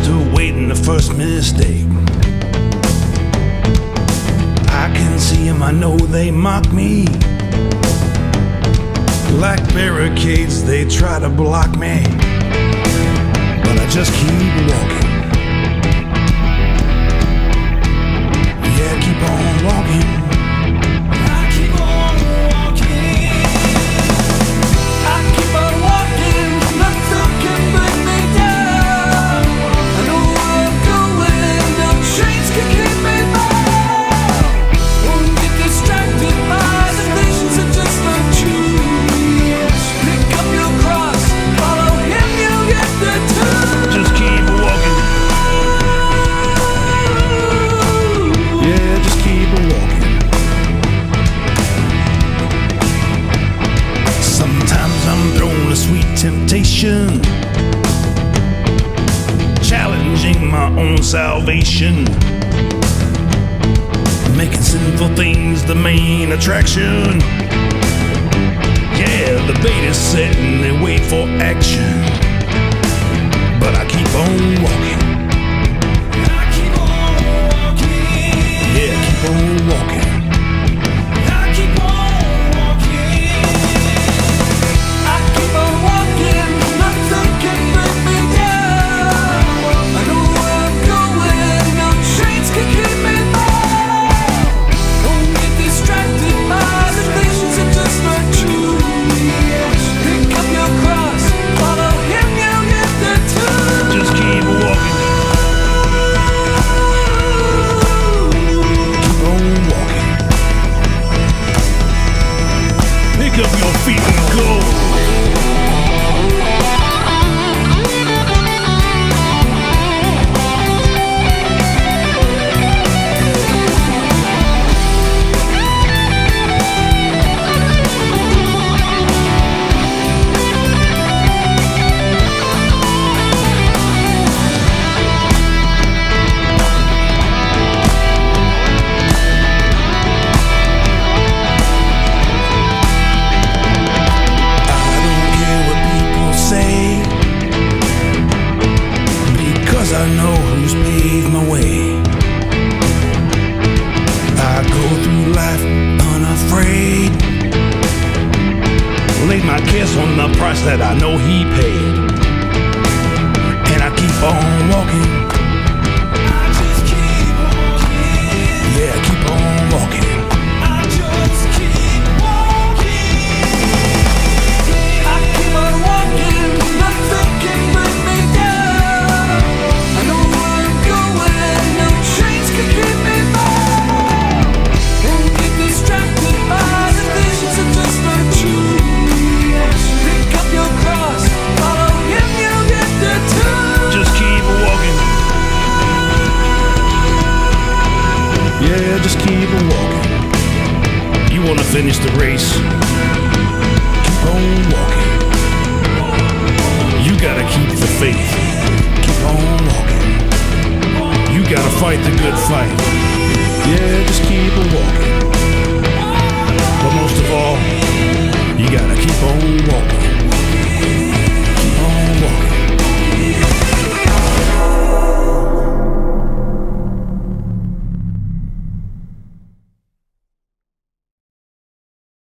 to waiting the first mistake. I can see them, I know they mock me. Like barricades, they try to block me, but I just keep walking. Yeah, keep on walking. Temptation, challenging my own salvation, making sinful things the main attraction. Yeah, the bait is set and they wait for action, but I keep on walking. I keep on walking. Yeah, keep on walking. Pick up your feet and go. I know who's paved my way. I go through life unafraid, lay my kiss on the price that I know he paid, and I keep on walking. I just keep walking. Yeah, keep on walking. I just keep walking. I keep on walking. Nothing can bring me down. Yeah, just keep on walking. You wanna finish the race? Keep on walking. You gotta keep the faith. Keep on walking. You gotta fight the good fight. Yeah,